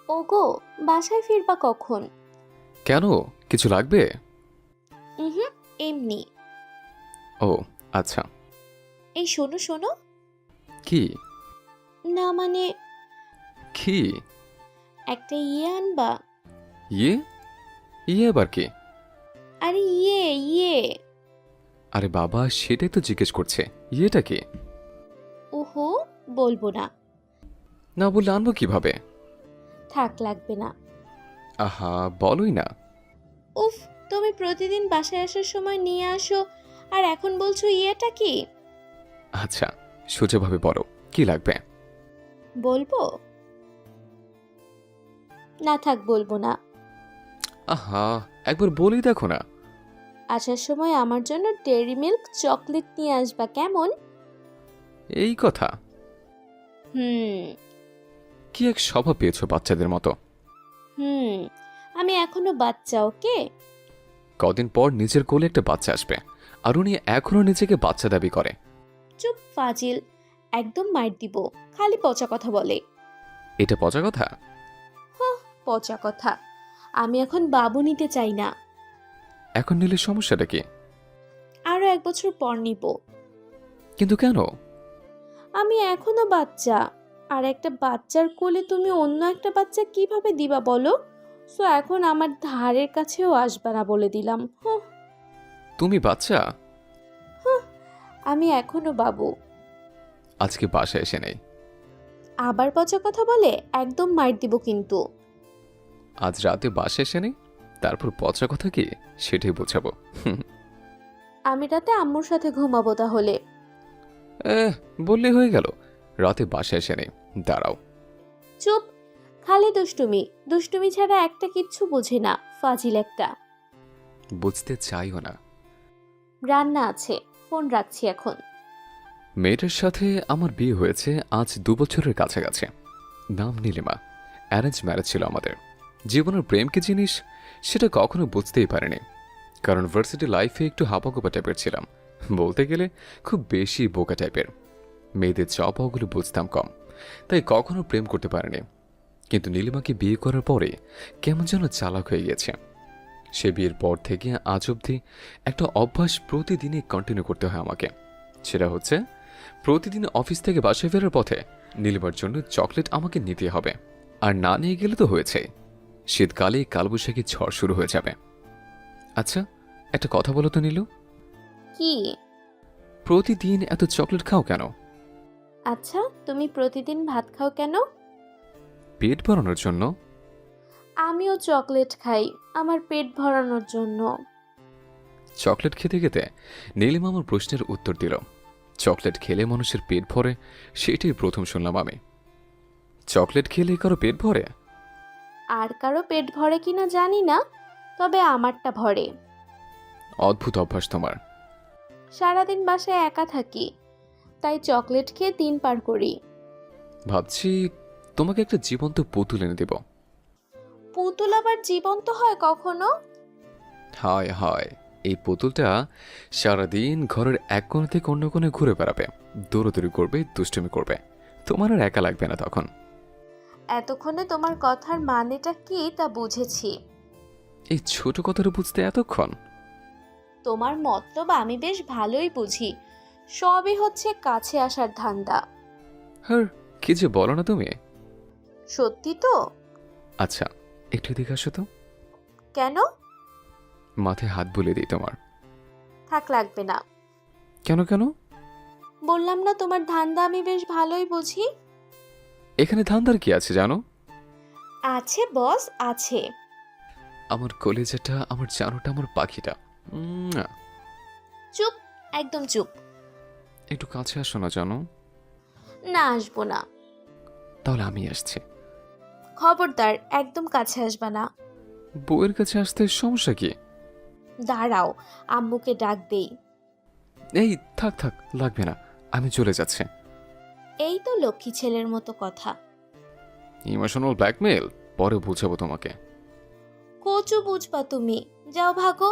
ওগো, বাসায় ফিরবা কখন? কেন? কিছু লাগবে? হুম, এমনি। ও আচ্ছা। এই শোনো শোনো। কি? না মানে, কি? একটা ইয়ে আনবা। ইয়ে? ইয়ে আবার কি? আরে ইয়ে ইয়ে। আরে বাবা, সেটাই তো জিজ্ঞেস করছে। ইয়েটা কি? ওহো, বলবো না। না বললে আনবো কিভাবে? থাক, লাগবে না। আহা, বলোই না। উফ, তুমি প্রতিদিন বাসায় আসার সময় নিয়ে আসো, আর এখন বলছো ইয়েটা কি? আচ্ছা, সোজাভাবে বলো, কি লাগবে? বলবো না, থাক বলবো না। আহা, একবার বলেই দেখো না। আসার সময় আমার জন্য ডেইরি মিল্ক চকলেট নিয়ে আসবা, কেমন? এই কথা? হুম। কি এক স্বভাব পেয়েছো বাচ্চাদের মতো। হুম, আমি এখনো বাচ্চা, ওকে? কদিন পর নিজের কোলে একটা বাচ্চা আসবে, আর উনি এখনো নিজেকে বাচ্চা দাবি করে। চুপ ফাজিল, একদম মাইর দিব। খালি পচা কথা বলে। এটা পচা কথা? পচা কথা। আমি এখন বাবু নিতে চাই না। এখন নিলে সমস্যাটা কি? আরো 1 বছর পর নিব। কিন্তু কেন? আমি এখনো বাচ্চা, আর একটা বাচ্চার কোলে তুমি অন্য একটা বাচ্চা কিভাবে দিবা বলো? সো এখন আমার ধারের কাছেও আসবে না বলে দিলাম। তুমি বাচ্চা? আমি এখনো বাবু। আজকে বাসায় এসে নেই। আবার পচা কথা বলে একদম মাইর দিব কিন্তু। আজ রাতে বাসায় এসে নেই, তারপর পচা কথা কি সেটাই বোঝাবো। আমি রাতে আম্মুর সাথে ঘুমাবো তাহলে। এহ, বললে হয়ে গেল। রাতে বাসায় এসে নেই। দাঁড়াও। চুপ, খালি দুষ্টুমি দুষ্টুমি ছাড়া একটা কিচ্ছু বোঝে না, ফাজিল একটা। বুঝতে চাইও না। রান্না আছে, ফোন রাখছি এখন। মেয়েটার সাথে আমার বিয়ে হয়েছে আজ 2 বছরের কাছাকাছি। নাম নীলিমা। অ্যারেঞ্জ ম্যারেজ ছিল আমাদের। জীবনের প্রেম কি জিনিস সেটা কখনো বুঝতেই পারিনি, কারণ ভার্সিটি লাইফে একটু হাপাগোপা টাইপের ছিলাম। বলতে গেলে খুব বেশি বোকা টাইপের। মেয়েদের চাওয়াপাওয়াগুলো বুঝতাম কম, তাই কখনো প্রেম করতে পারিনি। কিন্তু নীলিমাকে বিয়ে করার পরে কেমন যেন চালাক হয়ে গেছে। সে বিয়ের পর থেকে আজ অবধি একটা অভ্যাস প্রতিদিনই কন্টিনিউ করতে হয় আমাকে। সেটা হচ্ছে প্রতিদিন অফিস থেকে বাসায় ফেরার পথে নীলিমার জন্য চকলেট আমাকে নিতে হবে। আর না নিয়ে গেলে তো হয়েছে, শীতকালে কালবৈশাখী ঝড় শুরু হয়ে যাবে। আচ্ছা, একটা কথা বলো তো নীলু, কি? প্রতিদিন এত চকলেট খাও কেন? আচ্ছা, তুমি প্রতিদিন ভাত খাও কেন? পেট ভরানোর জন্য। আমিও চকলেট খাই, আমার পেট ভরানোর জন্য। চকলেট খেতে খেতে নীলিমা আমার প্রশ্নের উত্তর দিল। চকলেট খেলে মানুষের পেট ভরে, সেটাই প্রথম শুনলাম আমি। চকলেট খেলে কারো পেট ভরে? আর কারো পেট ভরে কিনা জানি না, তবে আমারটা ভরে। অদ্ভুত অভ্যাস তোমার। সারাদিন বাসায় একা থাকি, তাই চকলেট খেয়ে দিন পার করি। ভাবছি তোমাকে একটা জীবন্ত পুতুল এনে দেব। পুতুল আবার জীবন্ত হয় কখনো? হায় হায়, এই পুতুলটা সারাদিন ঘরের এক কোণা থেকে অন্য কোণে ঘুরে বেড়াবে, দৌড়াদৌড়ি করবে, দুষ্টুমি করবে। তোমার আর একা লাগবে না তখন। এতক্ষণে তোমার কথার মানেটা কি তা বুঝেছি। এই ছোট কথাটা বুঝতে এতক্ষণ? তোমার মতলব আমি বেশ ভালোই বুঝি। সবই হচ্ছে কাছে আসার ধান্দা। হ্যাঁ, কি যে বলো না তুমি। সত্যি তো? আচ্ছা, একটু এদিকে আসো তো। কেন? মাথায় হাত বুলিয়ে দিই তোমার। থাক, লাগবে না। কেন কেন? বললাম না তোমার ধান্দা আমি বেশ ভালোই বুঝি। এখানে ধান্দার কি আছে জানো? আছে বস, আছে। আমার কলেজাটা, আমার জানোটা, আমার পাখিটা। উম, চুপ, একদম চুপ। একটু কাছে আসো না জানো। না, আসবো না। তাহলে আমি আসছি। খবরদার, একদম কাছে আসবা না। বউয়ের কাছে আসতে সমস্যা কি? দাঁড়াও, আম্মুকে ডাক দেই। এই থাক থাক, লাগবে না, আমি চলে যাচ্ছি। এই তো লক্ষ্মী ছেলের মতো কথা। ইমোশনাল ব্ল্যাকমেল পরে বুঝাবো তোমাকে। কচু বুঝবা তুমি, যাও ভাগো।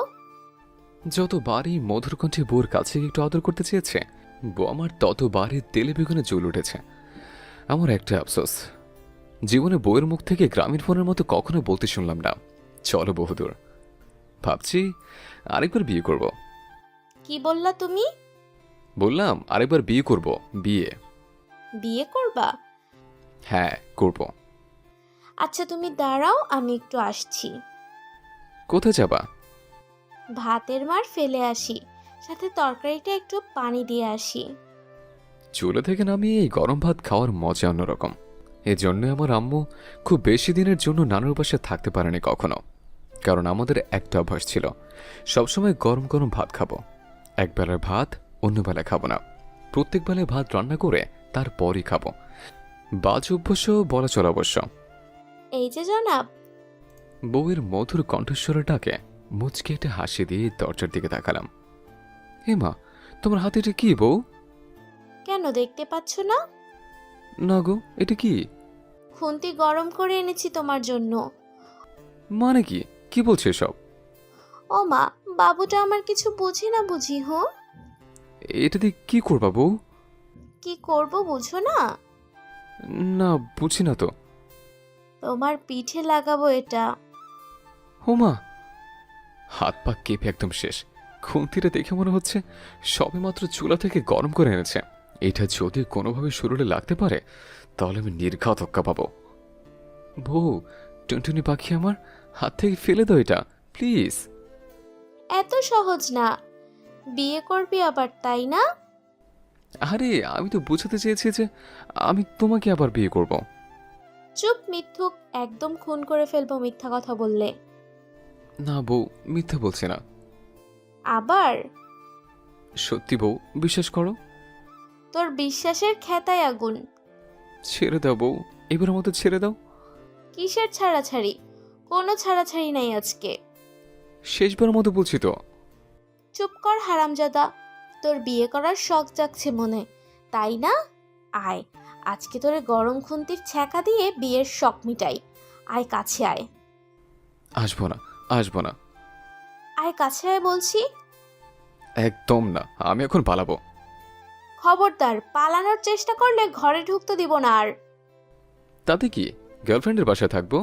যতবারই মধুর কণ্ঠে বউর কাছে একটু আদর করতে চেয়েছে, বউ আমার ততবারই তেলে বেগুনে জ্বল উঠেছে। আমার একটা আফসোস, জীবনে বউয়ের মুখ থেকে গ্রামীণ ফোনের মতো কখনো বলতে শুনলাম না চলো বহুদূর। ভাবছি আরেকবার বিয়ে করব। কি বললা তুমি? বললাম আরেকবার বিয়ে করব। বিয়ে। বিয়ে করবা? হ্যাঁ করব। আচ্ছা তুমি দাঁড়াও, আমি একটু আসছি। কোথায় যাবা? ভাতের মার ফেলে আসি, সাথে তরকারিটা একটু পানি দিয়ে আসি। চুলা থেকে নামিয়ে এই গরম ভাত খাওয়ার মজা অন্যরকম। এজন্য আমার আম্মু খুব বেশি দিনের জন্য নানুর বাসায় থাকতে পারেনি কখনো। কারণ আমাদের একটা অভ্যাস ছিল, সবসময় গরম গরম ভাত খাবো। এক বেলার ভাত অন্য বেলায় খাবো না, প্রত্যেক বেলায় ভাত রান্না করে তারপরই খাবো। বাজ অভ্যাস বলা চলে অবশ্য। এই যে জনাব। বউয়ের মধুর কণ্ঠস্বরের ডাকে মুচকে একটা হাসি দিয়ে দরজার দিকে তাকালাম। হে মা, তোমার হাতে এটা কি বউ? কেন দেখতে পাচ্ছ না? না গো, এটা কি? খুন্তি গরম করে এনেছি তোমার জন্য। মানে কি? কি বলছে এসব? ও মা, বাবুটা আমার কিছু বুঝি না বুঝি। এটা দিয়ে কি করবা বউ? কি করব বুঝো না? না, বুঝি না তো। তোমার পিঠে লাগাবো এটা। হোমা, হাত পা কেঁপে একদম শেষ। খুন্তিটা দেখে মনে হচ্ছে সবেমাত্র চুলা থেকে গরম করে এনেছে। এটা যদি কোনোভাবে শরীরে লাগতে পারে তাহলে আমি নির্ঘাত হক্কা পাবো। বউ, টুনটুনি পাখি আমার, হাত থেকে ফেলে দাও এটা প্লিজ। এত সহজ না। বিয়ে করবি আবার, তাই না? আরে আমি তো বোঝাতে চেয়েছি যে আমি তোমাকে আবার বিয়ে করব। চুপ মিথ্যুক, একদম খুন করে ফেলবো মিথ্যা কথা বললে। না বউ, মিথ্যা বলছি না। আবার? সত্যি বউ, বিশ্বাস করো। তোর বিশ্বাসের খেতায় আগুন। ছেড়ে দাও বউ, এবারের মতো ছেড়ে দাও। কিসের ছাড়াছাড়ি? কোনো ছাড়াছাড়ি নাই আজকে। শেষবারের মতো বলছি তো। চুপ কর হারামজাদা। তোর বিয়ে করার শখ জাগছে মনে, তাই না? আয়, আজকে তোরে গরম খুন্তির ছ্যাঁকা দিয়ে বিয়ের শখ মিটাই। আয় কাছে আয়। আসবো না, আসবো না। আয় কাছে আয় বলছি। একদম না, আমি এখন পালাবো। খবরদার, পালানোর চেষ্টা করলে ঘরে ঢুকতে দিব না আর। তাতে কি, গার্লফ্রেন্ডের বাসায় থাকবো।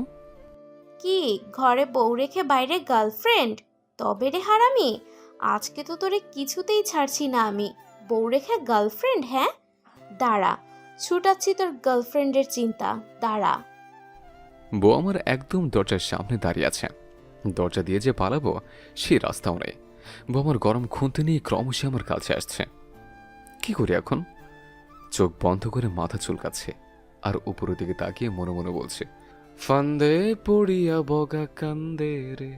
কি, ঘরে বউ রেখে বাইরে গার্লফ্রেন্ড? তবে রে হারামি, আজকে তো তোরে কিছুতেই ছাড়ছি না আমি। বউ রেখে গার্লফ্রেন্ড? হ্যাঁ, দাঁড়া, ছুটাচ্ছি তোর গার্লফ্রেন্ডের চিন্তা, দাঁড়া। বউ আমার একদম দরজার সামনে দাঁড়িয়ে আছে। দরজা দিয়ে যে পালাবো সেই রাস্তাও নেই। বউ আমার গরম খুন্তি নিয়ে ক্রমশই আমার কাছে আসছে। কি করি এখন? চোখ বন্ধ করে মাথা চুলকাচ্ছে আর উপরের দিকে তাকিয়ে মনে মনে বলছে, ফান্দে পড়িয়া বগা কান্দে রে।